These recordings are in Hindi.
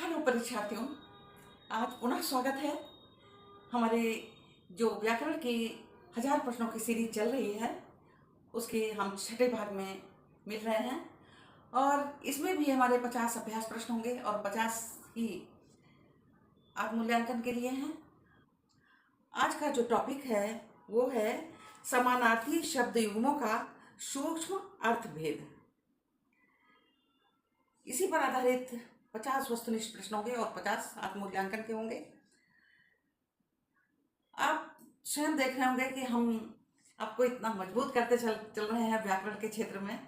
हेलो परीक्षार्थियों, आज पुनः स्वागत है। हमारे जो व्याकरण के 1000 प्रश्नों की सीरीज चल रही है उसके हम छठे भाग में मिल रहे हैं और इसमें भी हमारे 50 अभ्यास प्रश्न होंगे और 50 ही आत्ममूल्यांकन के लिए हैं। आज का जो टॉपिक है वो है समानार्थी शब्द युग्मों का सूक्ष्म अर्थभेद। इसी पर आधारित 50 वस्तुनिष्ठ प्रश्न होंगे और 50 आत्ममूल्यांकन के होंगे। आप स्वयं देख रहे होंगे कि हम आपको इतना मजबूत करते चल रहे हैं व्याकरण के क्षेत्र में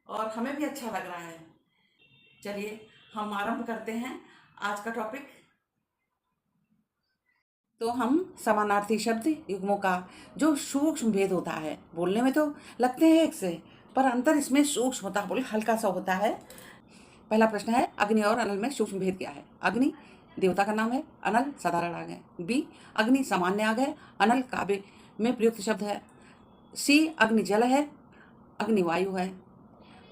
और हमें भी अच्छा लग रहा है। चलिए हम आरंभ करते हैं आज का टॉपिक। तो हम समानार्थी शब्द युग्मों का जो सूक्ष्म भेद होता है, बोलने में तो लगते हैं एक से, पर अंतर इसमें सूक्ष्म होता है, बोले हल्का सा होता है। पहला प्रश्न है, अग्नि और अनल में सूक्ष्म भेद क्या है? अग्नि देवता का नाम है, अनल साधारण आग है। बी, अग्नि सामान्य आग है, अनल काव्य में प्रयुक्त शब्द है। सी, अग्नि जल है, अग्नि वायु है।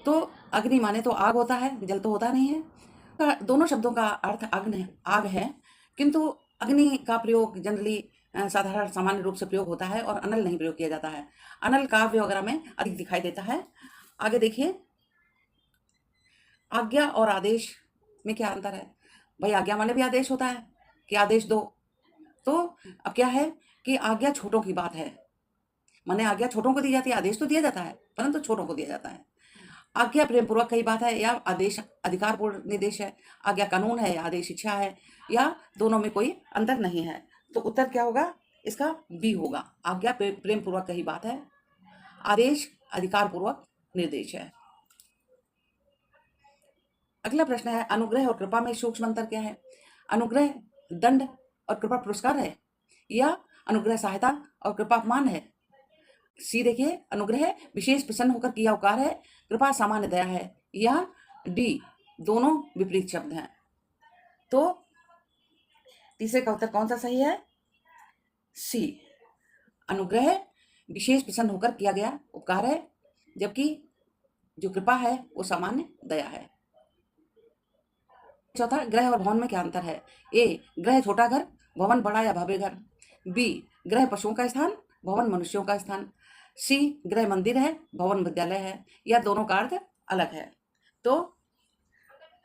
तो अग्नि माने तो आग होता है, जल तो होता नहीं है। दोनों शब्दों का अर्थ अग्नि आग है, किंतु अग्नि का प्रयोग जनरली साधारण सामान्य रूप से प्रयोग होता है और अनल नहीं प्रयोग किया जाता है। अनल काव्य वगैरह में अधिक दिखाई देता है। आगे देखिए, आज्ञा और आदेश में क्या अंतर है? भाई आज्ञा माने भी आदेश होता है कि आदेश दो। तो अब क्या है कि आज्ञा छोटों की बात है, माने आज्ञा छोटों को दी जाती है, आदेश तो दिया जाता है परंतु छोटों को दिया जाता है। आज्ञा प्रेम पूर्वक कही बात है या आदेश अधिकार पूर्ण निर्देश है। आज्ञा कानून है या आदेश इच्छा है, या दोनों में कोई अंतर नहीं है। तो उत्तर क्या होगा इसका? बी होगा। आज्ञा प्रेम पूर्वक कही बात है, आदेश अधिकार पूर्वक निर्देश है। अगला प्रश्न है, अनुग्रह और कृपा में सूक्ष्म अंतर क्या है? अनुग्रह दंड और कृपा पुरस्कार है, या अनुग्रह सहायता और कृपा अपमान है? सी देखिए, अनुग्रह विशेष प्रसन्न होकर किया उपकार है, कृपा सामान्य दया है। या डी, दोनों विपरीत शब्द हैं। तो तीसरे का उत्तर कौन सा सही है? सी, अनुग्रह विशेष प्रसन्न होकर किया गया उपकार है, जबकि जो कृपा है वो सामान्य दया है। चौथा, ग्रह और भवन में क्या अंतर है? ए, ग्रह छोटा घर, भवन बड़ा या भव्य घर। बी, ग्रह पशुओं का स्थान, भवन मनुष्यों का स्थान। सी, ग्रह मंदिर है, भवन विद्यालय है, या दोनों का अर्थ अलग है। तो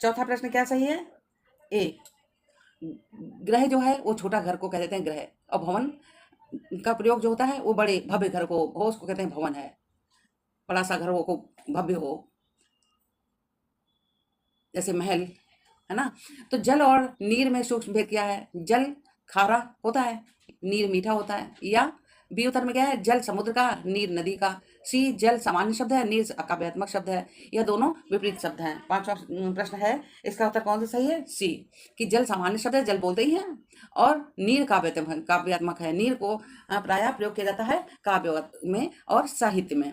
चौथा प्रश्न क्या सही है? ए, ग्रह जो है वो छोटा घर को कह देते हैं ग्रह, और भवन का प्रयोग जो होता है वो बड़े भव्य घर को हो, उसको कहते हैं भवन है। बड़ा सा घर हो को भव्य हो, जैसे महल है ना। तो जल और नीर में सूक्ष्म भेद क्या है? जल खारा होता है, नीर मीठा होता है। या बी उत्तर में क्या है? जल समुद्र का, नीर नदी का। सी, जल सामान्य शब्द है, नीर काव्यात्मक शब्द है। यह दोनों विपरीत शब्द हैं। पांचवा प्रश्न है, इसका उत्तर कौन सा सही है? सी, कि जल सामान्य शब्द है, जल बोलते ही हैं, और नीर काव्यात्मक है। नीर को प्रायः प्रयोग किया जाता है काव्य में और साहित्य में।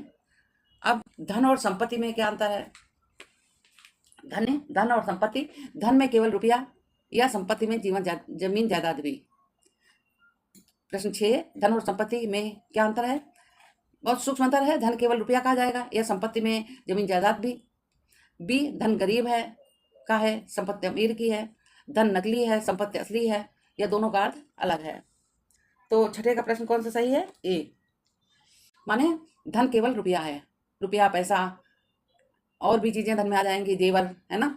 अब धन और संपत्ति में क्या अंतर है? धन और संपत्ति, धन में केवल रुपया, या संपत्ति में जमीन जायदाद भी। प्रश्न 6, धन और संपत्ति में क्या अंतर है? बहुत सूक्ष्म अंतर है। धन केवल रुपया कहा जाएगा, या संपत्ति में जमीन जायदाद भी। बी, धन गरीब है का है, संपत्ति अमीर की है। धन नकली है, संपत्ति असली है, या दोनों का अर्थ अलग है। तो छठे का प्रश्न कौन सा सही है? ए, माने धन केवल रुपया है, रुपया पैसा और भी चीजें धन में आ जाएंगी, जेवर है ना।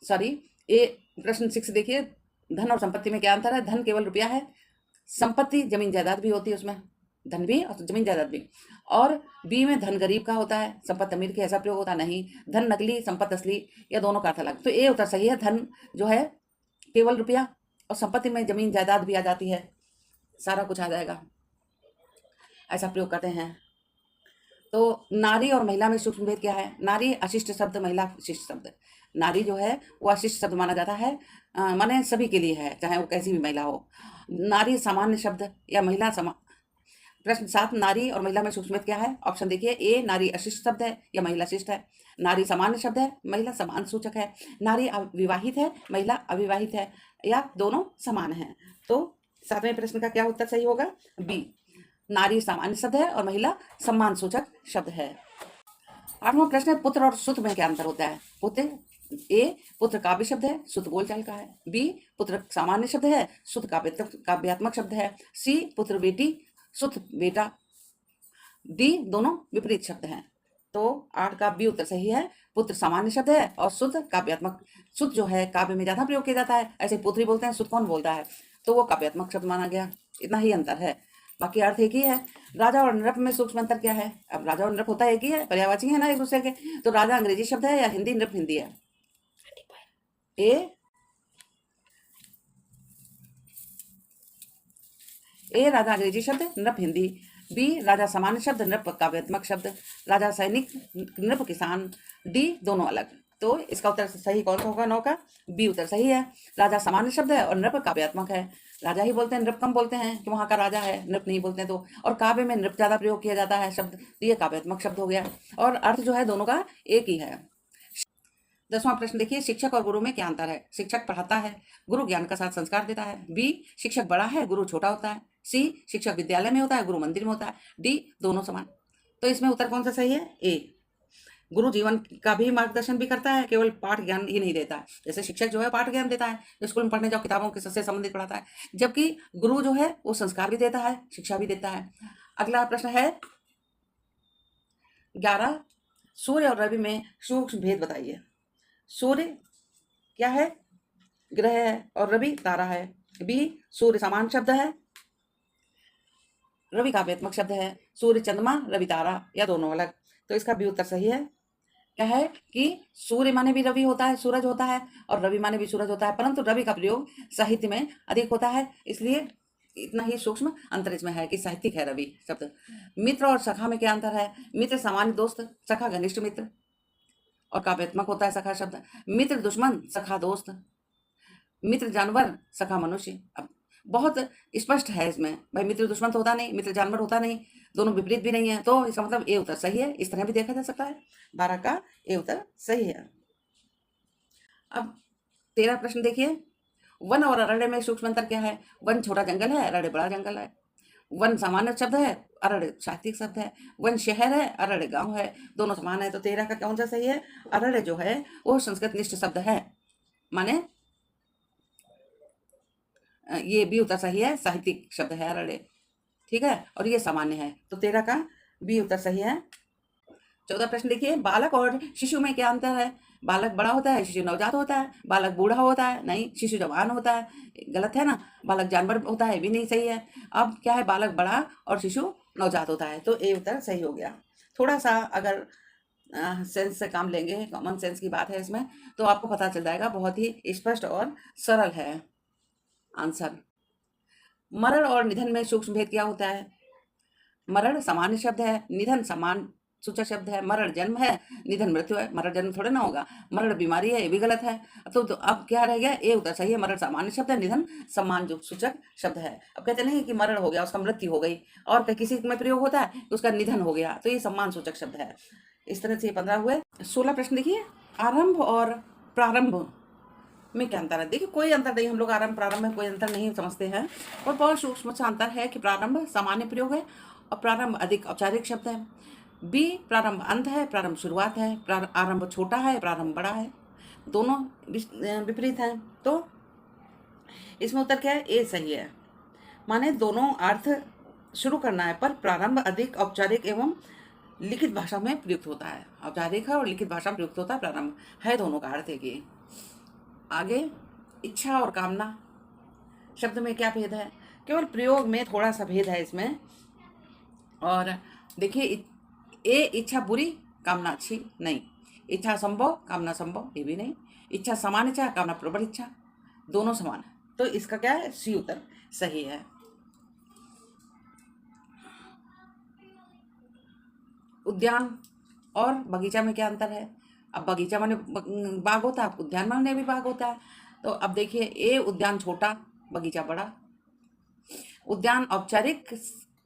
सॉरी, ए प्रश्न 6 देखिए, धन और संपत्ति में क्या अंतर है? धन केवल रुपया है, संपत्ति जमीन जायदाद भी होती है, उसमें धन भी और जमीन जायदाद भी। और बी में धन गरीब का होता है, संपत्ति अमीर की, ऐसा प्रयोग होता नहीं। धन नकली, संपत्ति असली, या दोनों का अर्थ अलग। तो ए उत्तर सही है। धन जो है केवल रुपया, और संपत्ति में जमीन जायदाद भी आ जाती है, सारा कुछ आ जाएगा, ऐसा प्रयोग करते हैं। तो नारी और महिला में सूक्ष्म भेद क्या है? नारी अशिष्ट शब्द, महिला विशिष्ट शब्द। नारी जो है वो अशिष्ट शब्द माना जाता है, माने सभी के लिए है, चाहे वो कैसी भी महिला हो। नारी सामान्य शब्द, या महिला प्रश्न 7, नारी और महिला में सूक्ष्म भेद क्या है? ऑप्शन देखिए, ए, नारी अशिष्ट शब्द है या महिला शिष्ट है। नारी सामान्य शब्द है, महिला समान सूचक है। नारी विवाहित है, महिला अविवाहित है, या दोनों समान है। तो 7वें प्रश्न का क्या उत्तर सही होगा? बी, नारी सामान्य शब्द है और महिला सम्मान सूचक शब्द है। 8वां प्रश्न है, पुत्र और सुत में क्या अंतर होता है? पुत्र ए पुत्र काव्य शब्द है, शुद्ध बोलचाल का है। बी पुत्र सामान्य शब्द है, शुद्ध काव्यात्मक शब्द है। सी पुत्र बेटी, शुद्ध बेटा। डी दोनों विपरीत शब्द हैं। तो 8 का बी उत्तर सही है। पुत्र सामान्य शब्द है और शुद्ध काव्यात्मक। शुद्ध जो है काव्य में ज्यादा प्रयोग किया जाता है, ऐसे पुत्री बोलते हैं, शुद्ध कौन बोलता है, तो वो काव्यात्मक शब्द माना गया। इतना ही अंतर है, बाकी अर्थ एक ही है। राजा और नृप में सूक्ष्म अंतर क्या है? अब राजा और नृप होता एक ही है, पर्यायवाची है ना एक दूसरे के। तो राजा अंग्रेजी शब्द है या हिंदी, नृप हिंदी है? ए राजा अंग्रेजी शब्द, नृप हिंदी। बी राजा सामान्य शब्द, नृप काव्यात्मक शब्द। राजा सैनिक, नृप किसान। डी दोनों अलग। तो इसका उत्तर सही कौन सा होगा? 9 का बी उत्तर सही है। राजा सामान्य शब्द है और नृप काव्यात्मक है। राजा ही बोलते हैं, नृप कम बोलते हैं कि वहाँ का राजा है, नृप नहीं बोलते हैं। तो और काव्य में नृप ज्यादा प्रयोग किया जाता है शब्द, तो ये काव्यात्मक शब्द हो गया। और अर्थ जो है दोनों का एक ही है। 10वां प्रश्न देखिए, शिक्षक और गुरु में क्या अंतर है? शिक्षक पढ़ाता है, गुरु ज्ञान का साथ संस्कार देता है। बी शिक्षक बड़ा है, गुरु छोटा होता है। सी शिक्षक विद्यालय में होता है, गुरु मंदिर में होता है। डी दोनों समान। तो इसमें उत्तर कौन सा सही है? ए गुरु जीवन का भी मार्गदर्शन भी करता है, केवल पाठ ज्ञान ही नहीं देता है। जैसे शिक्षक जो है पाठ ज्ञान देता है, स्कूल में पढ़ने जाओ किताबों के से संबंधित पढ़ाता है, जबकि गुरु जो है वो संस्कार भी देता है, शिक्षा भी देता है। अगला प्रश्न है 11, सूर्य और रवि में सूक्ष्म भेद बताइए। सूर्य क्या है? ग्रह है और रवि तारा है। बी सूर्य समान शब्द है, रवि काव्यात्मक शब्द है। सूर्य चंद्रमा, रवि तारा, या दोनों अलग। तो इसका बी उत्तर सही है। क्या है कि सूर्य माने भी रवि होता है, सूरज होता है, और रवि माने भी सूरज होता है, परंतु रवि का प्रयोग साहित्य में अधिक होता है, इसलिए इतना ही सूक्ष्म अंतर इसमें है कि साहित्यिक है रवि शब्द। मित्र और सखा में क्या अंतर है? मित्र सामान्य दोस्त, सखा घनिष्ठ मित्र, और काव्यात्मक होता है सखा शब्द। मित्र दुश्मन, सखा दोस्त। मित्र जानवर, सखा मनुष्य। अब बहुत स्पष्ट है इसमें, भाई मित्र दुश्मन तो होता नहीं, मित्र जानवर होता नहीं, दोनों विपरीत भी नहीं है, तो इसका मतलब ए उत्तर सही है। इस तरह भी देखा जा सकता है। 12 का ए उत्तर सही है। अब 13 प्रश्न देखिए, वन और अरण्य में सूक्ष्म अंतर क्या है? वन छोटा जंगल है, अरण्य बड़ा जंगल है। वन सामान्य शब्द है, अरण्य साहित्यिक शब्द है। वन शहर है, अरण्य गांव है, दोनों समान है। तो 13 का कौन सा सही है? अरण्य जो है वो संस्कृत निष्ठ शब्द है, माने ये बी उत्तर सही है, साहित्यिक शब्द है अरण्य, ठीक है, और ये सामान्य है। तो 13 का बी उत्तर सही है। 14 प्रश्न देखिए, बालक और शिशु में क्या अंतर है? बालक बड़ा होता है, शिशु नवजात होता है। बालक बूढ़ा होता है, नहीं, शिशु जवान होता है, गलत है ना। बालक जानवर होता है, भी नहीं सही है। अब क्या है? बालक बड़ा और शिशु नवजात होता है, तो ए उत्तर सही हो गया। थोड़ा सा अगर सेंस से काम लेंगे, कॉमन सेंस की बात है इसमें, तो आपको पता चल जाएगा। बहुत ही स्पष्ट और सरल है आंसर। मरण और निधन में सूक्ष्म भेद क्या होता है? मरण सामान्य शब्द है, निधन समान सूचक शब्द है। मरण जन्म है, निधन मृत्यु है। मरण जन्म थोड़े ना होगा, मरण बीमारी है, ये भी गलत है। तो अब क्या रह गया? ए उत्तर सही है। मरण सामान्य शब्द है, निधन सम्मान जो सूचक शब्द है। अब कहते नहीं कि मरण हो गया, उसका मृत्यु हो गई, और किसी में प्रयोग होता है तो उसका निधन हो गया, तो ये सम्मान सूचक शब्द है। इस तरह से 15 हुए। 16 प्रश्न देखिए, आरंभ और प्रारंभ में क्या अंतर है? देखिए कोई अंतर नहीं, हम लोग आरंभ प्रारंभ में कोई अंतर नहीं समझते हैं, और बहुत सूक्ष्म सा अंतर है कि प्रारंभ सामान्य प्रयोग है और प्रारंभ अधिक औपचारिक शब्द है। बी प्रारंभ अंत है, प्रारंभ शुरुआत है। आरंभ छोटा है, प्रारंभ बड़ा है, दोनों विपरीत हैं। तो इसमें उत्तर क्या है? ए सही है, माने दोनों अर्थ शुरू करना है, पर प्रारंभ अधिक औपचारिक एवं लिखित भाषा में प्रयुक्त होता है। औपचारिक है और लिखित भाषा में प्रयुक्त होता है, प्रारंभ है, दोनों का अर्थ है कि। आगे इच्छा और कामना शब्द में क्या भेद है? केवल प्रयोग में थोड़ा सा भेद है इसमें। और देखिए, ए इच्छा बुरी, कामना अच्छी नहीं। इच्छा संभव, कामना संभव, ये भी नहीं। इच्छा समान इच्छा, कामना प्रबल इच्छा, दोनों समान है। तो इसका क्या है? सी उत्तर सही है। उद्यान और बगीचा में क्या अंतर है? अब बगीचा माने बाग होता है, उद्यान माने भी बाग होता है। तो अब देखिए, ए उद्यान छोटा, बगीचा बड़ा। उद्यान औपचारिक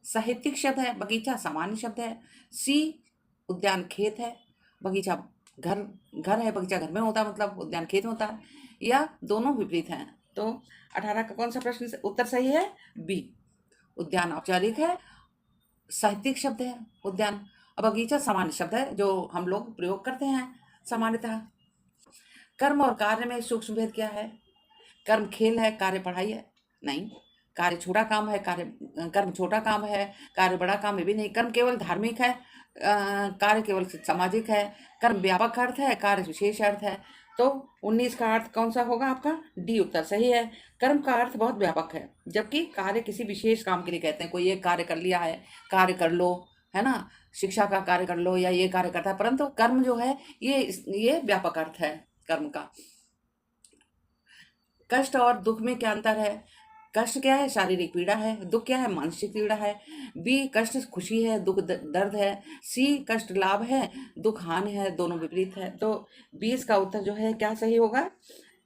साहित्यिक शब्द है, बगीचा सामान्य शब्द है। सी उद्यान खेत है, बगीचा घर घर है, बगीचा घर में होता है, मतलब उद्यान खेत में होता है, या दोनों विपरीत हैं। तो 18 का कौन सा प्रश्न उत्तर सही है? बी उद्यान औपचारिक है, साहित्यिक शब्द है उद्यान, और बगीचा सामान्य शब्द है जो हम लोग प्रयोग करते हैं सामान्यतः। कर्म और कार्य में सूक्ष्म भेद क्या है? कर्म खेल है, कार्य पढ़ाई है? नहीं। कार्य छोटा काम है, कर्म छोटा काम है, कार्य बड़ा काम है भी नहीं। कर्म केवल धार्मिक है, कार्य केवल सामाजिक है। कर्म व्यापक अर्थ है, कार्य विशेष अर्थ है। तो 19 का अर्थ कौन सा होगा आपका? डी उत्तर सही है। कर्म का अर्थ बहुत व्यापक है, जबकि कार्य किसी विशेष काम के लिए कहते हैं। कोई एक कार्य कर लिया है, कार्य कर लो, है ना, शिक्षा का कार्य कर लो या ये कार्य करता है, परंतु कर्म जो है ये व्यापक अर्थ है कर्म का। कष्ट और दुख में क्या अंतर है? कष्ट क्या है? शारीरिक पीड़ा है। दुख क्या है? मानसिक पीड़ा है। बी कष्ट खुशी है, दुख दर्द है। सी कष्ट लाभ है, दुख हान है। दोनों विपरीत है। तो 20 का उत्तर जो है क्या सही होगा?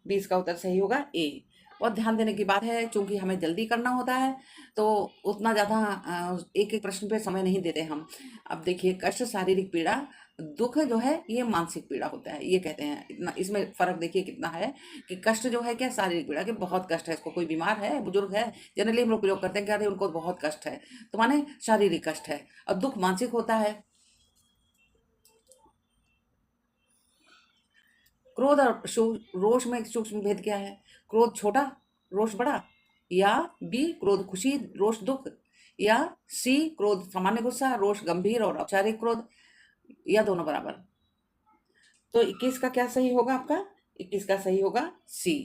20 का उत्तर सही होगा ए। बहुत ध्यान देने की बात है, क्योंकि हमें जल्दी करना होता है, तो उतना ज़्यादा एक एक प्रश्न पे समय नहीं देते हम। अब देखिए, कष्ट शारीरिक पीड़ा, दुख जो है ये मानसिक पीड़ा होता है, ये कहते हैं। इतना इसमें फर्क देखिए कितना है कि कष्ट जो है क्या, शारीरिक पीड़ा, कि बहुत कष्ट है इसको, कोई बीमार है, बुजुर्ग है, जनरली हम लोग प्रयोग करते हैं कि अरे उनको बहुत कष्ट है, तो माने शारीरिक कष्ट है। और दुख मानसिक होता है। क्रोध और रोष में सूक्ष्म भेद क्या है? क्रोध छोटा, रोष बड़ा। या बी क्रोध खुशी, रोष दुख। या सी क्रोध सामान्य गुस्सा, रोष गंभीर और औपचारिक क्रोध। या दोनों बराबर। तो 21 का क्या सही होगा आपका? 21 का सही होगा सी।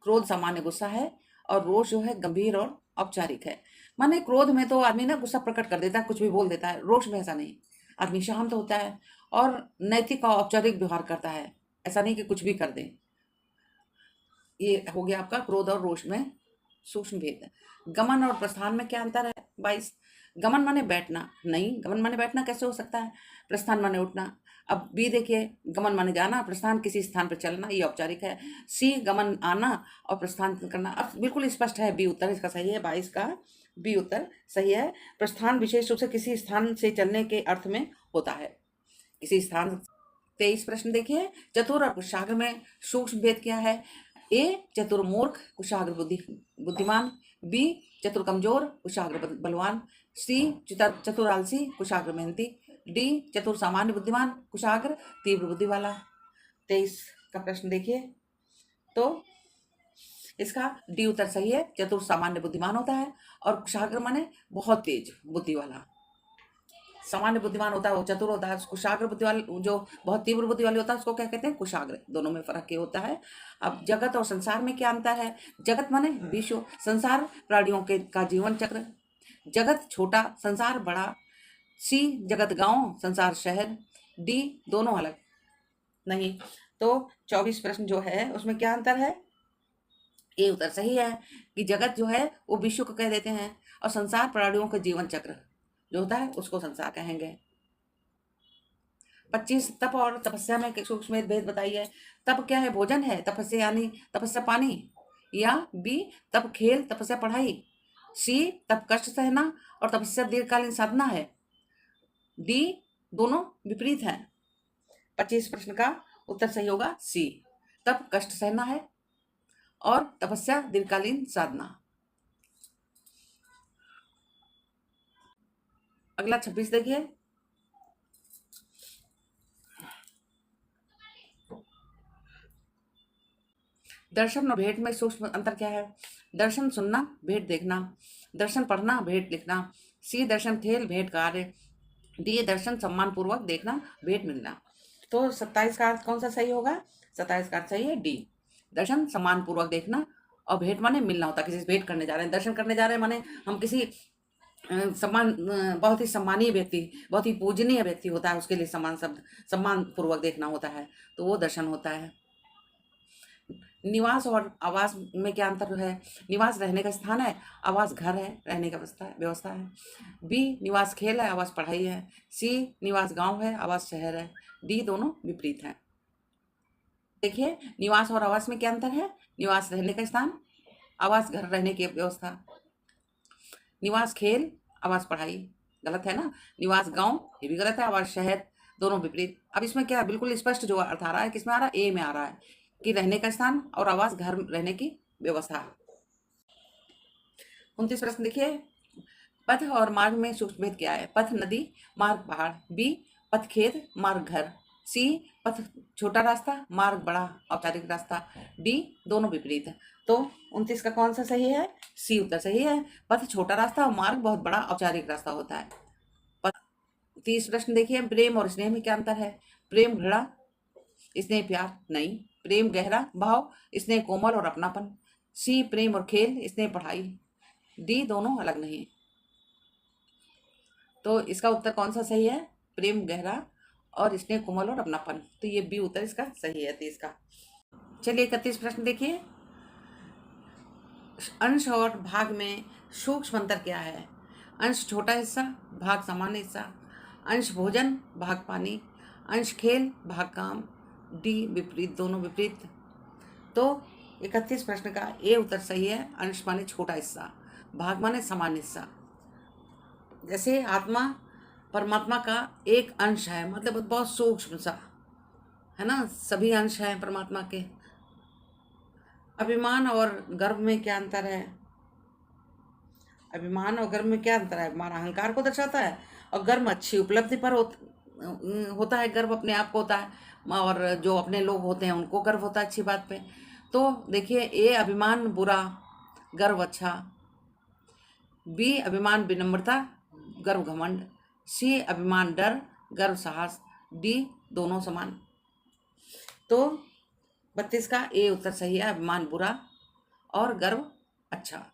क्रोध सामान्य गुस्सा है और रोष जो है गंभीर और औपचारिक है। माने क्रोध में तो आदमी ना गुस्सा प्रकट कर देता है, कुछ भी बोल देता है। रोष में ऐसा नहीं, आदमी शांत होता है और नैतिक और औपचारिक व्यवहार करता है, ऐसा नहीं कि कुछ भी कर दे। ये हो गया आपका क्रोध और रोष में सूक्ष्म भेद। गमन और प्रस्थान में क्या अंतर है? 22। गमन माने बैठना, नहीं, गमन माने बैठना कैसे हो सकता है? प्रस्थान माने उठना। अब बी देखिए, गमन माने जाना, प्रस्थान किसी स्थान पर चलना, ये औपचारिक है। सी गमन आना और प्रस्थान करना। अब बिल्कुल स्पष्ट है, बी उत्तर इसका सही है। 22 का बी उत्तर सही है। प्रस्थान विशेष रूप से किसी स्थान से चलने के अर्थ में होता है, किसी स्थान। 23 प्रश्न देखिए, चतुर और कुशाग्र में सूक्ष्म भेद क्या है? ए चतुर मूर्ख, कुशाग्र बुद्धिमान। बी चतुर कमजोर, कुशाग्र बलवान। सी चतुर आलसी, कुशाग्र मेहनती। डी चतुर सामान्य बुद्धिमान, कुशाग्र तीव्र बुद्धि वाला। 23 का प्रश्न देखिए, तो इसका डी उत्तर सही है। चतुर सामान्य बुद्धिमान होता है और कुशाग्र माने बहुत तेज बुद्धि वाला। सामान्य बुद्धिमान होता है वो चतुर होता है, कुशाग्र बुद्धि वाले जो बहुत तीव्र बुद्धि वाले होता है उसको क्या कहते हैं? कुशाग्र। दोनों में फर्क ये होता है। अब जगत और संसार में क्या अंतर है? जगत माने विश्व, संसार प्राणियों के का जीवन चक्र। जगत छोटा, संसार बड़ा। सी जगत गांव, संसार शहर। डी दोनों अलग नहीं। तो 24 प्रश्न जो है उसमें क्या अंतर है? ये उत्तर सही है कि जगत जो है वो विश्व को कह देते हैं और संसार प्राणियों का जीवन चक्र जो होता है उसको संसार कहेंगे। 25 तप और तपस्या में सूक्ष्म भेद बताइए। तप क्या है? भोजन है। तपस्या यानी तपस्या पानी। या बी तप खेल, तपस्या पढ़ाई। सी तप कष्ट सहना और तपस्या दीर्घकालीन साधना है। डी दोनों विपरीत हैं। 25 प्रश्न का उत्तर सही होगा सी, तप कष्ट सहना है और तपस्या दीर्घकालीन साधना। अगला 26 देखिए, दर्शन और भेंट में सूक्ष्म अंतर क्या है? दर्शन सुनना, भेंट देखना। दर्शन पढ़ना, भेंट लिखना। सी दर्शन खेल, भेंट कार्य। डी दर्शन सम्मान पूर्वक देखना, भेंट मिलना। तो 27 का अर्थ कौन सा सही होगा? 27 का अर्थ सही है डी, दर्शन सम्मान पूर्वक देखना और भेंट माने मिलना होता है, किसी से भेंट करने जा रहे हैं। दर्शन करने जा रहे हैं माने हम किसी बहुत ही सम्मानीय व्यक्ति, बहुत ही पूजनीय व्यक्ति होता है, उसके लिए सम्मान शब्द सम्मान पूर्वक देखना होता है, तो वो दर्शन होता है। निवास और आवास में क्या अंतर है? निवास रहने का स्थान है, आवास घर है, रहने का व्यवस्था है। बी निवास खेल है, आवास पढ़ाई है। सी निवास गांव है, आवास शहर है। डी दोनों विपरीत हैं। देखिए, निवास और आवास में क्या अंतर है? निवास रहने का स्थान, आवास घर, रहने की व्यवस्था। निवास खेल, आवास पढ़ाई, गलत है ना। निवास गांव, ये भी गलत है। आवास शहर, दोनों विपरीत। अब इसमें क्या बिल्कुल स्पष्ट जो अर्थ आ रहा है, किसमें आ रहा है? ए में आ रहा है कि रहने का स्थान और आवास घर, रहने की व्यवस्था। 29 प्रश्न देखिए, पथ और मार्ग में सूक्ष्म भेद क्या है? पथ नदी, मार्ग पहाड़। बी पथ खेत, मार्ग घर। सी पथ छोटा रास्ता, मार्ग बड़ा औपचारिक रास्ता। डी दोनों विपरीत है। तो 29 का कौन सा सही है? सी उत्तर सही है। पथ छोटा रास्ता और मार्ग बहुत बड़ा औपचारिक रास्ता होता है। 30 प्रश्न देखिए, प्रेम और स्नेह में क्या अंतर है? प्रेम घृणा, स्नेह प्यार नहीं। प्रेम गहरा भाव, स्नेह कोमल और अपनापन। सी प्रेम और खेल, स्नेह पढ़ाई। डी दोनों अलग नहीं। तो इसका उत्तर कौन सा सही है? प्रेम गहरा और स्नेह कोमल और अपनापन। तो ये बी उत्तर इसका सही है 30 का। चलिए 31 प्रश्न देखिए, अंश और भाग में सूक्ष्म अंतर क्या है? अंश छोटा हिस्सा, भाग सामान्य हिस्सा। अंश भोजन, भाग पानी। अंश खेल, भाग काम। डी विपरीत, दोनों विपरीत। तो 31 प्रश्न का ए उत्तर सही है। अंश माने छोटा हिस्सा, भाग माने सामान्य हिस्सा। जैसे आत्मा परमात्मा का एक अंश है, मतलब बहुत सूक्ष्म सा है ना, सभी अंश हैं परमात्मा के। अभिमान और गर्व में क्या अंतर है? अभिमान और गर्व में क्या अंतर है? अभिमान अहंकार को दर्शाता है और गर्व अच्छी उपलब्धि पर होता है। गर्व अपने आप को होता है, और जो अपने लोग होते हैं उनको गर्व होता है अच्छी बात पे। तो देखिए, ए अभिमान बुरा, गर्व अच्छा। बी अभिमान विनम्रता, गर्व घमंड। सी अभिमान डर, गर्व साहस। डी दोनों समान। तो 32 का ए उत्तर सही है। अभिमान बुरा और गर्व अच्छा।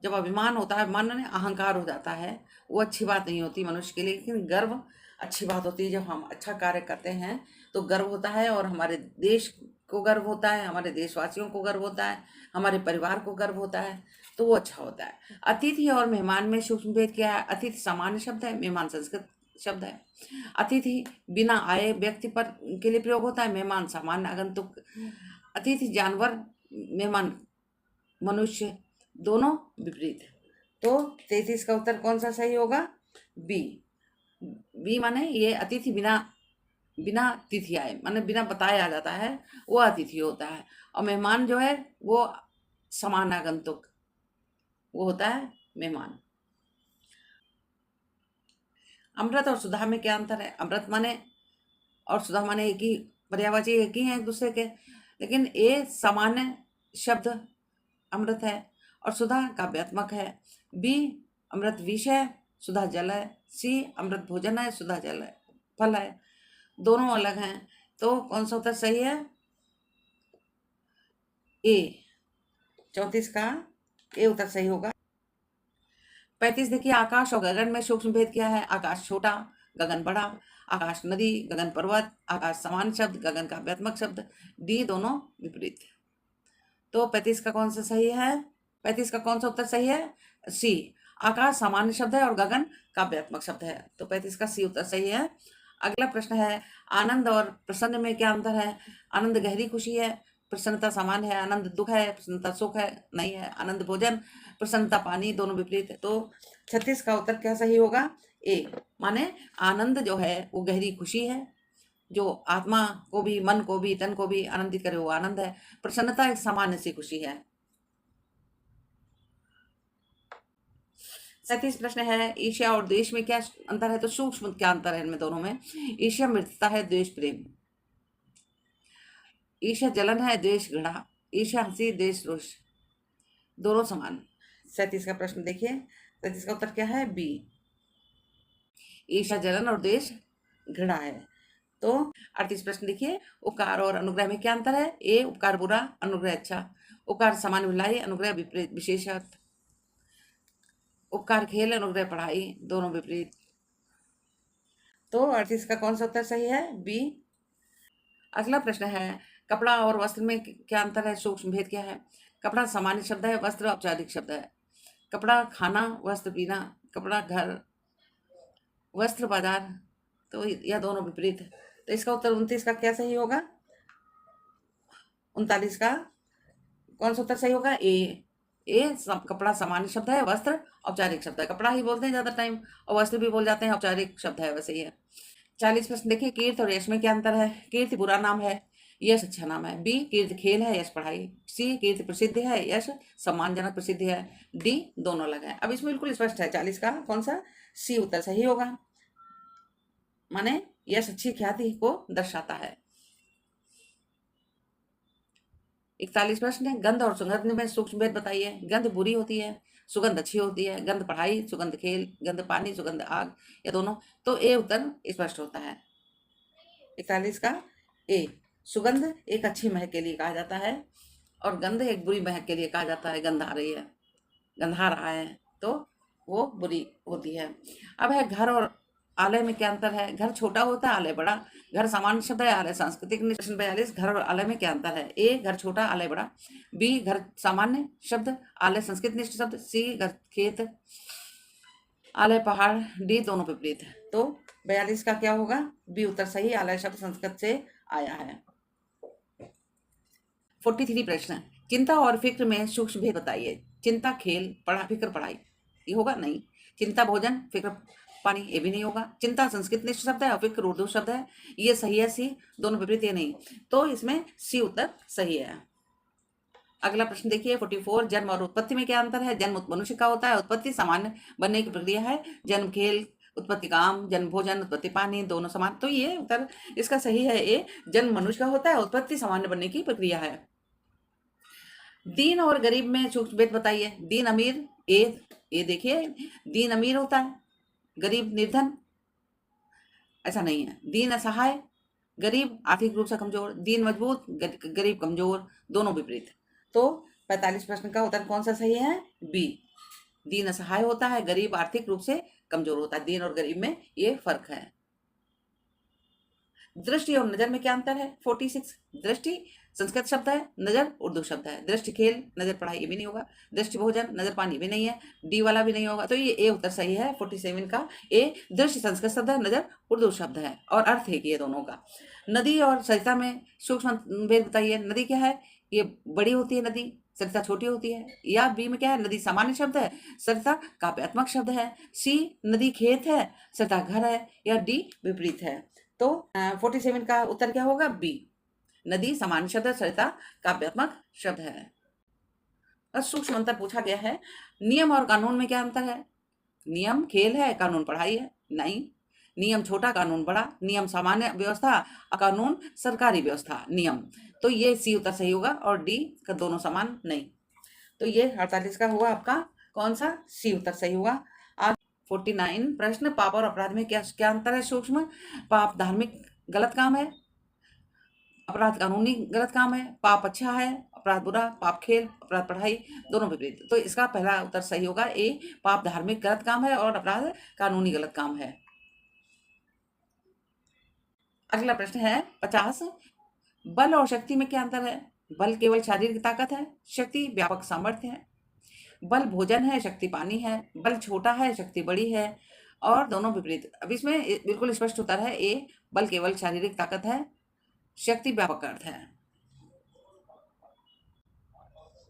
जब अभिमान होता है, अभिमान में अहंकार हो जाता है, वो अच्छी बात नहीं होती मनुष्य के लिए। लेकिन गर्व अच्छी बात होती है। जब हम अच्छा कार्य करते हैं तो गर्व होता है, और हमारे देश को गर्व होता है, हमारे देशवासियों को गर्व होता है, हमारे परिवार को गर्व होता है, तो वो अच्छा होता है। अतिथि और मेहमान में सूक्ष्म भेद क्या है? अतिथि सामान्य शब्द है, मेहमान संस्कृत शब्द है। अतिथि बिना आए व्यक्ति पर के लिए प्रयोग होता है, मेहमान सामान्य आगंतुक। अतिथि जानवर, मेहमान मनुष्य, दोनों विपरीत। तो 33 का उत्तर कौन सा सही होगा? बी। बी माने ये अतिथि बिना तिथि आए, माने बिना बताए आ जाता है, वो अतिथि होता है। और मेहमान जो है वो समान आगंतुक, वो होता है मेहमान। अमृत और सुधा में क्या अंतर है? अमृत माने और सुधा माने एक ही, पर्यायवाची एक ही है एक दूसरे के, लेकिन ए सामान्य शब्द अमृत है और सुधा काव्यात्मक है। बी अमृत विष है, सुधा जल है। सी अमृत भोजन है, सुधा जल है, फल है। दोनों अलग हैं। तो कौन सा उत्तर सही है? ए। 34 का ए उत्तर सही होगा। 35 देखिए, आकाश और गगन में सूक्ष्म भेद क्या है? आकाश छोटा, गगन बड़ा। आकाश नदी, गगन पर्वत। आकाश समान शब्द, गगन काव्यात्मक शब्द। डी दोनों विपरीत। तो 35 का कौन सा सही है? 35 का कौन सा उत्तर सही है? सी। आकाश सामान्य शब्द है और गगन काव्यात्मक शब्द है। तो 35 का सी उत्तर सही है। अगला प्रश्न है, आनंद और प्रसन्न में क्या अंतर है? आनंद गहरी खुशी है, प्रसन्नता सामान्य है। आनंद दुख है, प्रसन्नता सुख है नहीं है। आनंद भोजन, प्रसन्नता पानी, दोनों विपरीत है। तो 36 का उत्तर क्या सही होगा? ए, माने आनंद जो है वो गहरी खुशी है, जो आत्मा को भी, मन को भी, तन को भी आनंदित करे, वो आनंद है। प्रसन्नता एक सामान्य सी खुशी है। 37 प्रश्न है, ईर्ष्या और द्वेष में क्या अंतर है? तो सूक्ष्म क्या अंतर है इनमें दोनों में? ईर्ष्या मृतता है, द्वेष प्रेम। ईर्ष्या जलन है, द्वेष घृणा। ईर्ष्या हंसी, द्वेष रोष, दोनों समान। 37 का प्रश्न देखिए, 37 का उत्तर क्या है? बी। ईर्ष्या जलन और द्वेष घृणा है। तो 38 प्रश्न देखिए, उपकार और अनुग्रह में क्या अंतर है? ए उपकार बुरा, अनुग्रह अच्छा। उपकार सामान्य भलाई, अनुग्रह विपरीत विशेष अर्थ। उपकार खेल, अनुग्रह पढ़ाई, दोनों विपरीत। तो 38 का कौन सा उत्तर सही है? बी। अगला प्रश्न है, कपड़ा और वस्त्र में क्या अंतर है? सूक्ष्म भेद क्या है? कपड़ा सामान्य शब्द है, वस्त्र औपचारिक शब्द है। कपड़ा खाना, वस्त्र पीना। कपड़ा घर, वस्त्र बाजार। तो यह दोनों विपरीत है। तो इसका उत्तर 29 का क्या सही होगा? 39 का कौन सा उत्तर सही होगा? ए। कपड़ा सामान्य शब्द है, वस्त्र औपचारिक शब्द है। कपड़ा ही बोलते हैं ज्यादा टाइम, और वस्त्र भी बोल जाते हैं, औपचारिक शब्द है, वैसे ही है। 40 प्रश्न देखिए, कीर्ति और यश में क्या अंतर है? कीर्ति बुरा नाम है, यश अच्छा नाम है। बी कीर्ति खेल है, यश पढ़ाई। सी कीर्ति प्रसिद्ध है, यश सम्मानजनक प्रसिद्धि है। डी दोनों अलग है। अब इसमें बिल्कुल स्पष्ट है, 40 का कौन सा सी उत्तर सही होगा, माने यश अच्छी ख्याति को दर्शाता है। 41 प्रश्न है, गंध और सुगंध में सूक्ष्म भेद बताइए। गंध बुरी होती है, सुगंध अच्छी होती है। गंध पढ़ाई, सुगंध खेल, गंध पानी, सुगंध आग, या दोनों। तो ए उत्तर स्पष्ट होता है। 41 का ए, सुगंध एक अच्छी महक के लिए कहा जाता है और गंध एक बुरी महक के लिए कहा जाता है। गंध आ रही है, गंधा रहा है, तो वो बुरी होती है। अब है घर और आलय में क्या अंतर है। घर छोटा होता है, आलय बड़ा। घर सामान्य शब्द है, आलय सांस्कृतिक। प्रश्न 42, घर और आलय में क्या अंतर है। ए, घर छोटा, आलय बड़ा। बी, घर सामान्य शब्द, आलय संस्कृत निष्ठ शब्द। सी, घर खेत, आलय पहाड़। डी, दोनों विपरीत है। तो 42 का क्या होगा, बी उत्तर सही। आलय शब्द संस्कृत से आया है। 43 प्रश्न, चिंता और फिक्र में सूक्ष्म भेद बताइए। चिंता खेल, फिक्र पढ़ाई, ये होगा नहीं। चिंता भोजन, फिक्र पानी, ये भी नहीं होगा। चिंता संस्कृत निष्ठ शब्द है और फिक्र उर्दू शब्द है, ये सही है सी। दोनों विपरीत, ये नहीं। तो इसमें सी उत्तर सही है। अगला प्रश्न देखिए 44, जन्म और उत्पत्ति में क्या अंतर है। जन्म मनुष्य का होता है, उत्पत्ति सामान्य बनने की प्रक्रिया है। जन्म खेल, उत्पत्ति काम, जन्म भोजन, उत्पत्ति पानी, दोनों समान। तो ये उत्तर इसका सही है ए, जन्म मनुष्य का होता है, उत्पत्ति सामान्य बनने की प्रक्रिया है। दीन और गरीब में सूक्ष्म भेद बताइए। दीन अमीर, ए देखिए, दीन अमीर होता है, गरीब निर्धन, ऐसा नहीं है। दीन असहाय, गरीब आर्थिक रूप से कमजोर। दीन मजबूत, गरीब कमजोर, दोनों विपरीत। तो 45 प्रश्न का उत्तर कौन सा सही है, बी। दीन असहाय होता है, गरीब आर्थिक रूप से कमजोर होता है। दीन और गरीब में ये फर्क है। दृष्टि और नजर में क्या अंतर है। 46, दृष्टि संस्कृत शब्द है, नजर उर्दू शब्द है। दृष्टि खेल, नजर पढ़ाई, ये भी नहीं होगा। दृष्टि भोजन, नजर पानी, भी नहीं है। डी वाला भी नहीं होगा। तो ये ए उत्तर सही है। 47 का ए, दृष्टि संस्कृत शब्द है, नजर उर्दू शब्द है और अर्थ एक ये दोनों का। नदी और सरिता में सूक्ष्म भेद बताइए। नदी क्या है, ये बड़ी होती है नदी, सरिता छोटी होती है। या बी में क्या है, नदी सामान्य शब्द है, सरिता काव्यात्मक शब्द है। सी, नदी खेत है, सरिता घर है। या डी विपरीत है। तो 47 का उत्तर क्या होगा, बी। नदी सामान्य शब्द है, सरिता काव्यात्मक शब्द है। और सूक्ष्म अंतर पूछा गया है। नियम और कानून में क्या अंतर है। नियम खेल है, कानून पढ़ाई है, नहीं। नियम छोटा, कानून बड़ा। नियम सामान्य व्यवस्था, कानून सरकारी व्यवस्था, नियम। तो ये सी उत्तर सही होगा और डी का दोनों समान नहीं। तो ये 48 का हुआ आपका कौन सा, सी उत्तर सही हुआ। 49 प्रश्न, पाप और अपराध में क्या क्या अंतर है। सूक्ष्म, पाप धार्मिक गलत काम है, अपराध कानूनी गलत काम है। पाप अच्छा है, अपराध बुरा। पाप खेल, अपराध पढ़ाई, दोनों विपरीत। तो इसका पहला उत्तर सही होगा ए, पाप धार्मिक गलत काम है और अपराध कानूनी गलत काम है। अगला प्रश्न है 50, बल और शक्ति में क्या अंतर है। बल केवल शारीरिक ताकत है, शक्ति व्यापक सामर्थ्य है। बल भोजन है, शक्ति पानी है। बल छोटा है, शक्ति बड़ी है, और दोनों विपरीत। अब इसमें बिल्कुल स्पष्ट उत्तर है ए, बल केवल शारीरिक ताकत है, शक्ति व्यापक अर्थ है।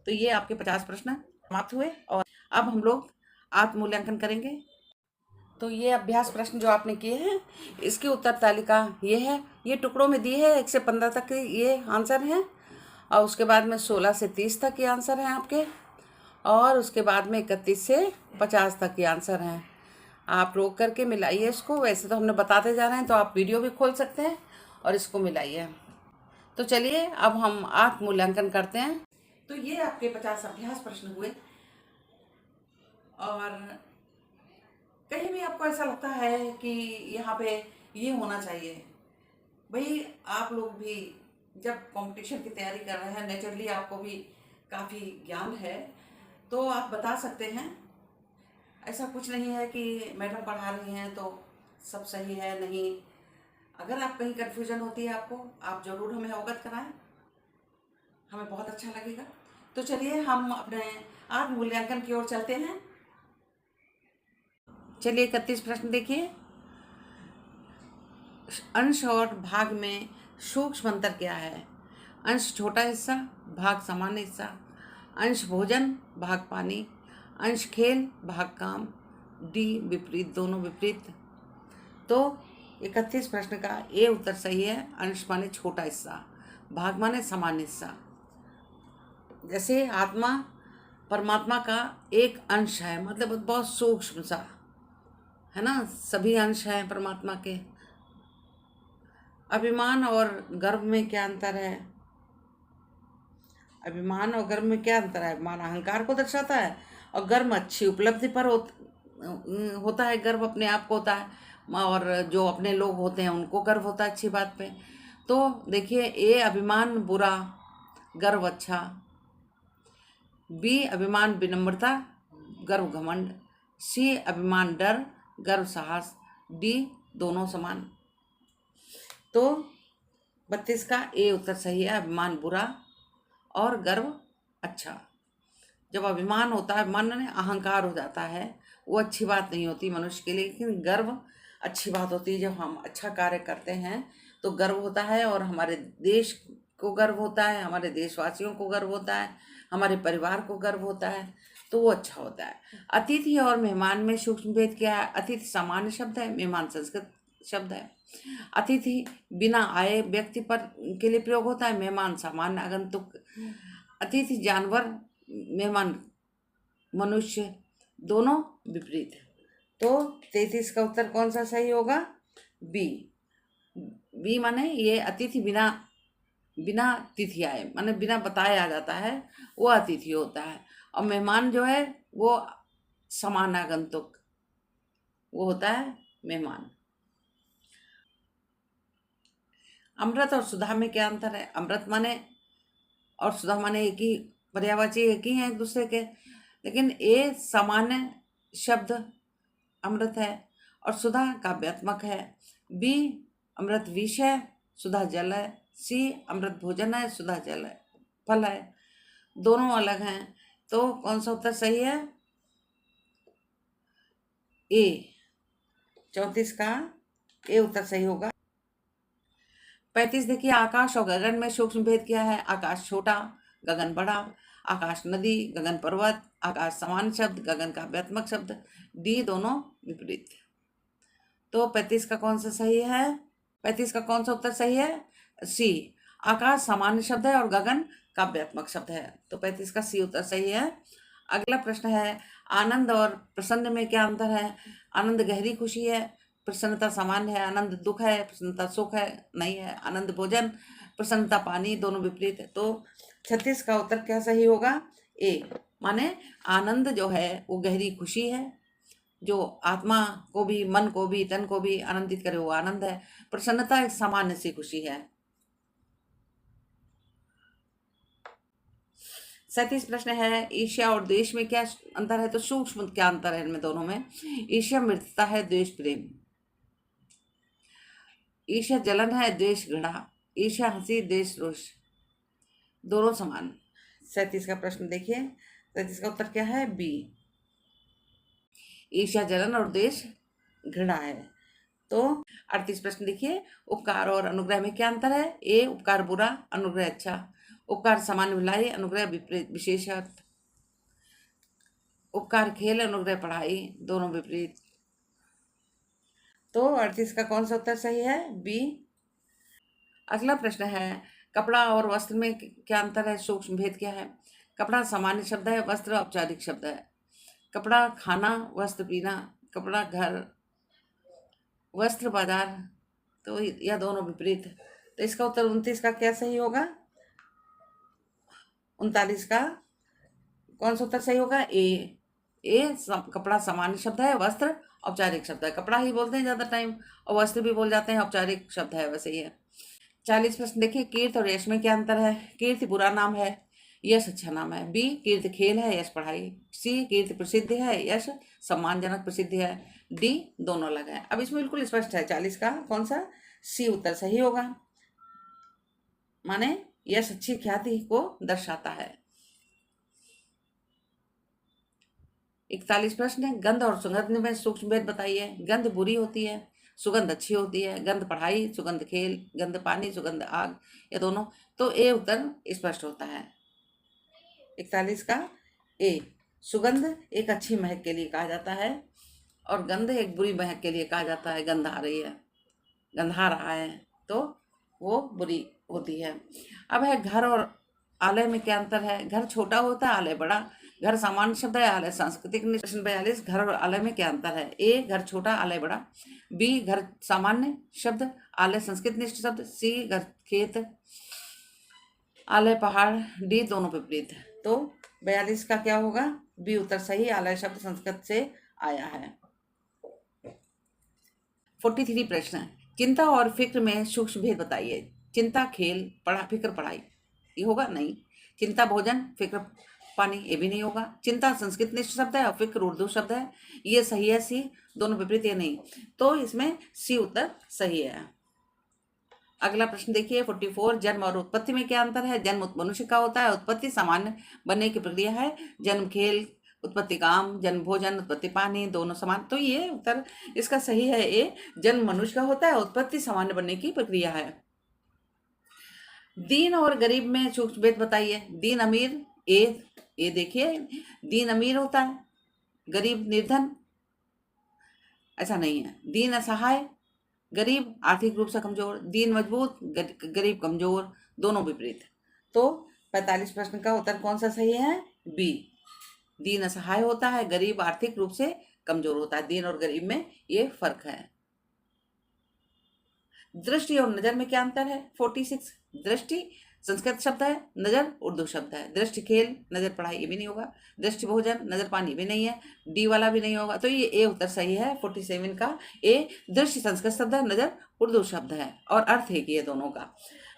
तो ये आपके 50 प्रश्न समाप्त हुए और अब हम लोग आत्ममूल्यांकन करेंगे। तो ये अभ्यास प्रश्न जो आपने किए हैं, इसकी उत्तर तालिका ये है, ये टुकड़ों में दी है। 1 से 15 तक के ये आंसर हैं और उसके बाद में 16 से 30 तक के आंसर हैं आपके, और उसके बाद में 31 से 50 तक के आंसर हैं। आप रोक करके मिलाइए इसको। वैसे तो हमने बताते जा रहे हैं, तो आप वीडियो भी खोल सकते हैं और इसको मिलाइए। तो चलिए अब हम आत्म मूल्यांकन करते हैं। तो ये आपके 50 अभ्यास प्रश्न हुए, और कहीं भी आपको ऐसा लगता है कि यहाँ पे ये होना चाहिए, भाई आप लोग भी जब कंपटीशन की तैयारी कर रहे हैं, नेचुरली आपको भी काफ़ी ज्ञान है, तो आप बता सकते हैं। ऐसा कुछ नहीं है कि मैडम पढ़ा रही हैं तो सब सही है, नहीं। अगर आप कहीं कन्फ्यूजन होती है आपको, आप ज़रूर हमें अवगत कराएं, हमें बहुत अच्छा लगेगा। तो चलिए हम अपने आत्म मूल्यांकन की ओर चलते हैं। चलिए 31 प्रश्न देखिए। अंश और भाग में सूक्ष्म अंतर क्या है। अंश छोटा हिस्सा, भाग सामान्य हिस्सा। अंश भोजन, भाग पानी। अंश खेल, भाग काम। डी विपरीत, दोनों विपरीत। तो 31 प्रश्न का ए उत्तर सही है। अंश माने छोटा हिस्सा, भाग माने सामान्य हिस्सा। जैसे आत्मा परमात्मा का एक अंश है, मतलब बहुत सूक्ष्म सा है ना, सभी अंश हैं परमात्मा के। अभिमान और गर्व में क्या अंतर है? अभिमान और गर्व में क्या अंतर है? अभिमान अहंकार को दर्शाता है और गर्व अच्छी उपलब्धि पर होता है, गर्व अपने आप को होता है, और जो अपने लोग होते हैं उनको गर्व होता है अच्छी बात पे। तो देखिए, ए अभिमान बुरा, गर्व अच्छा। बी अभिमान विनम्रता, गर्व घमंड। सी अभिमान डर, गर्व साहस। डी दोनों समान। तो 32 का ए उत्तर सही है, अभिमान बुरा और गर्व अच्छा। जब अभिमान होता है, मन में अहंकार हो जाता है, वो अच्छी बात नहीं होती मनुष्य के लिए, लेकिन गर्व अच्छी बात होती है। जब हम अच्छा कार्य करते हैं तो गर्व होता है, और हमारे देश को गर्व होता है, हमारे देशवासियों को गर्व होता है, हमारे परिवार को गर्व होता है, तो वो अच्छा होता है। अतिथि और मेहमान में सूक्ष्म भेद क्या है? अतिथि सामान्य शब्द है, मेहमान संस्कृत शब्द है। अतिथि बिना आए व्यक्ति पर के लिए प्रयोग होता है, मेहमान सामान्य आगंतुक। अतिथि जानवर, मेहमान मनुष्य, दोनों विपरीत है। तो 33 का उत्तर कौन सा सही होगा? बी। बी माने ये अतिथि बिना बिना तिथि आए, माने बिना बताए आ जाता है, वो अतिथि होता है। और मेहमान जो है वो समान आगंतुक, वो होता है मेहमान। अमृत और सुधा में क्या अंतर है? अमृत माने और सुधा माने एक ही, पर्यायवाची एक ही है एक दूसरे के, लेकिन ए सामान्य शब्द अमृत है और सुधा काव्यात्मक है। बी अमृत विष है, सुधा जल है। सी अमृत भोजन है, सुधा जल है, फल है। दोनों अलग हैं, तो कौन सा उत्तर सही है? ए। 34 का ए उत्तर सही होगा। 35 देखिए, आकाश और गगन में सूक्ष्म भेद क्या है? आकाश छोटा, गगन बड़ा। आकाश नदी, गगन पर्वत। आकाश समान शब्द, गगन काव्यात्मक शब्द। डी दोनों विपरीत। तो 35 का कौन सा सही है? 35 का कौन सा उत्तर सही है? सी। आकाश सामान्य शब्द है और गगन काव्यात्मक शब्द है, तो 35 का सी उत्तर सही है। अगला प्रश्न है, आनंद और प्रसन्न में क्या अंतर है? आनंद गहरी खुशी है, प्रसन्नता सामान्य है। आनंद दुख है, प्रसन्नता सुख है नहीं है। आनंद भोजन, प्रसन्नता पानी, दोनों विपरीत है। तो 36 का उत्तर क्या सही होगा? ए, माने आनंद जो है वो गहरी खुशी है, जो आत्मा को भी, मन को भी, तन को भी आनंदित करे, वो आनंद है। प्रसन्नता एक सामान्य सी खुशी है। 37 प्रश्न है, ईर्ष्या और द्वेष में क्या अंतर है? तो सूक्ष्म क्या अंतर है इनमें दोनों में? ईर्ष्या मित्रता है, द्वेष प्रेम। ईर्ष्या जलन है, द्वेष घृणा। ईर्ष्या हंसी, द्वेष रोष, दोनों समान। 37 का प्रश्न देखिए, 37 का उत्तर क्या है? बी। ईर्ष्या जलन और द्वेष घृणा है। तो 38 प्रश्न देखिए, उपकार और अनुग्रह में क्या अंतर है? ए उपकार बुरा, अनुग्रह अच्छा। उपकार सामान्य भलाई, अनुग्रह विपरीत विशेष अर्थ। उपकार खेल, अनुग्रह पढ़ाई, दोनों विपरीत। तो 38 का कौन सा उत्तर सही है? बी। अगला प्रश्न है, कपड़ा और वस्त्र में क्या अंतर है? सूक्ष्म भेद क्या है? कपड़ा सामान्य शब्द है, वस्त्र औपचारिक शब्द है। कपड़ा खाना, वस्त्र पीना। कपड़ा घर, वस्त्र बाजार, तो यह दोनों विपरीत है। तो इसका उत्तर 29 का क्या सही होगा? 39 का कौन सा उत्तर सही होगा? ए। कपड़ा सामान्य शब्द है, वस्त्र औपचारिक शब्द है। कपड़ा ही बोलते हैं ज्यादा टाइम, और वस्त्र भी बोल जाते हैं, औपचारिक शब्द है वैसे ही है। 40 प्रश्न देखिए, कीर्ति और यश में क्या अंतर है? कीर्ति बुरा नाम है, यश अच्छा नाम है। बी कीर्ति खेल है, यश पढ़ाई। सी कीर्ति प्रसिद्ध है, यश सम्मानजनक प्रसिद्धि है। डी दोनों अलग है। अब इसमें बिल्कुल स्पष्ट है, 40 का कौन सा सी उत्तर सही होगा, माने यश अच्छी ख्याति को दर्शाता है। 41 प्रश्न है, गंध और सुगंध में सूक्ष्म भेद बताइए। गंध बुरी होती है, सुगंध अच्छी होती है। गंध पढ़ाई, सुगंध खेल। गंध पानी, सुगंध आग, ये दोनों। तो ए उत्तर स्पष्ट होता है। 41 का ए, सुगंध एक अच्छी महक के लिए कहा जाता है, और गंध एक बुरी महक के लिए कहा जाता है। गंध आ रही है, गंधा रहा है, तो वो बुरी होती है। अब है घर और आलय में क्या अंतर है? घर छोटा होता है, आलय बड़ा। घर सामान्य शब्द है, आलय सांस्कृतिक निष्ठ। प्रश्न 42, घर और आलय में क्या अंतर है? ए घर छोटा आलय बड़ा, बी घर सामान्य शब्द आलय संस्कृत निष्ठ शब्द, सी घर खेत आलय पहाड़, डी दोनों विपरीत। तो 42 का क्या होगा? बी उत्तर सही, आलय शब्द संस्कृत से आया है। 43 प्रश्न, चिंता और फिक्र में सूक्ष्म भेद बताइए। चिंता खेल, फिक्र पढ़ाई, ये होगा नहीं। चिंता भोजन, फिक्र पानी, ये भी नहीं होगा। चिंता संस्कृत निष्ठ शब्द है और फिक्र उर्दू शब्द है, ये सही है सी, दोनों विपरीत ये नहीं। तो इसमें सी उत्तर सही है। अगला प्रश्न देखिए 44, जन्म और उत्पत्ति में क्या अंतर है? जन्म मनुष्य का होता है, उत्पत्ति सामान्य बनने की प्रक्रिया है। जन्म खेल, उत्पत्ति काम, जन्म भोजन, उत्पत्ति पानी, दोनों समान। तो ये उत्तर इसका सही है ए, जन्म मनुष्य का होता है, उत्पत्ति सामान्य बनने की प्रक्रिया है। दीन और गरीब में सूक्ष्म भेद बताइए। दीन अमीर, ए देखिए दीन अमीर होता है, गरीब निर्धन, ऐसा नहीं है। दीन असहाय, गरीब आर्थिक रूप से कमजोर, दीन मजबूत, गरीब कमजोर, दोनों विपरीत। तो 45 प्रश्न का उत्तर कौन सा सही है? बी, दीन असहाय होता है, गरीब आर्थिक रूप से कमजोर होता है। दीन और गरीब में ये फर्क है। दृष्टि और नजर में क्या अंतर है? 46, दृष्टि संस्कृत शब्द है, नजर उर्दू शब्द है। दृष्टि खेल, नजर पढ़ाई, ये भी नहीं होगा। दृष्टि भोजन, नजर पानी, भी नहीं है। डी वाला भी नहीं होगा। तो ये ए उत्तर सही है 47 का ए। दृष्टि संस्कृत शब्द है, नजर उर्दू शब्द है और अर्थ एक ही है दोनों का।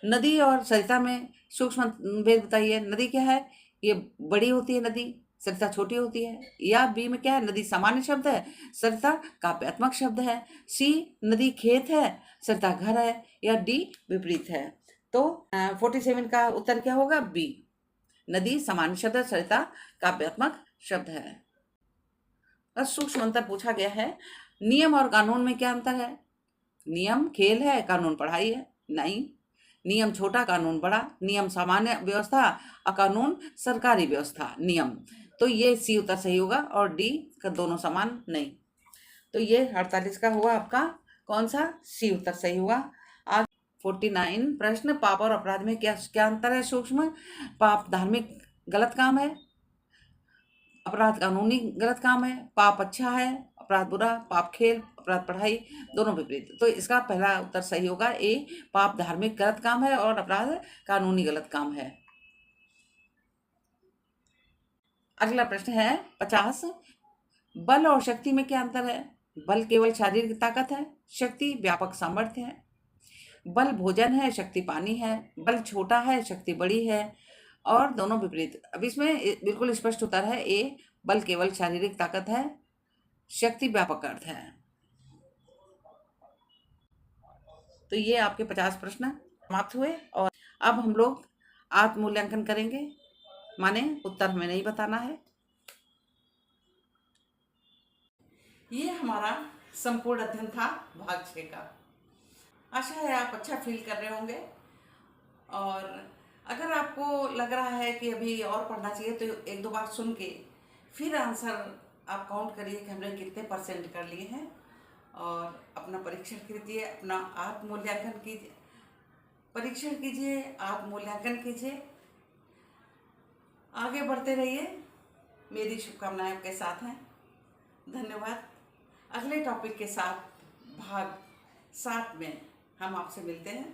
नदी और सरिता में सूक्ष्म भेद बताइए। नदी क्या है? ये बड़ी होती है नदी, सरिता छोटी होती है। या बी में क्या है? नदी सामान्य शब्द है, सरिता काव्यात्मक शब्द है। सी नदी खेत है, सरिता घर है। या डी विपरीत है। तो 47 का उत्तर क्या होगा? बी, नदी सामान्य शब्द है, सरिता काव्यात्मक शब्द है। और सूक्ष्म अंतर पूछा गया है, नियम और कानून में क्या अंतर है? नियम खेल है, कानून पढ़ाई है, नहीं। नियम छोटा, कानून बड़ा। नियम सामान्य व्यवस्था और कानून सरकारी व्यवस्था, नियम। तो ये सी उत्तर सही होगा और डी का दोनों समान नहीं। तो ये 48 का हुआ आपका कौन सा? सी उत्तर सही हुआ। आज 49 प्रश्न, पाप और अपराध में क्या क्या अंतर है? सूक्ष्म, पाप धार्मिक गलत काम है, अपराध कानूनी गलत काम है। पाप अच्छा है, अपराध बुरा। पाप खेल, अपराध पढ़ाई, दोनों विपरीत। तो इसका पहला उत्तर सही होगा ए, पाप धार्मिक गलत काम है और अपराध कानूनी गलत काम है। अगला प्रश्न है 50, बल और शक्ति में क्या अंतर है? बल केवल शारीरिक ताकत है, शक्ति व्यापक सामर्थ्य है। बल भोजन है, शक्ति पानी है। बल छोटा है, शक्ति बड़ी है, और दोनों विपरीत। अब इसमें बिल्कुल स्पष्ट उत्तर है ए, बल केवल शारीरिक ताकत है, शक्ति व्यापक अर्थ है। तो ये आपके 50 प्रश्न समाप्त हुए और अब हम लोग आत्ममूल्यांकन करेंगे, माने उत्तर हमें नहीं बताना है। ये हमारा संपूर्ण अध्ययन था भाग 6 का। आशा है आप अच्छा फील कर रहे होंगे, और अगर आपको लग रहा है कि अभी और पढ़ना चाहिए तो एक दो बार सुन के फिर आंसर आप काउंट करिए कि हमने कितने % कर लिए हैं, और अपना परीक्षण कीजिए, अपना आत्ममूल्यांकन कीजिए, परीक्षण कीजिए, आत्ममूल्यांकन कीजिए, आगे बढ़ते रहिए। मेरी शुभकामनाएं आपके साथ हैं। धन्यवाद। अगले टॉपिक के साथ भाग 7 में हम आपसे मिलते हैं।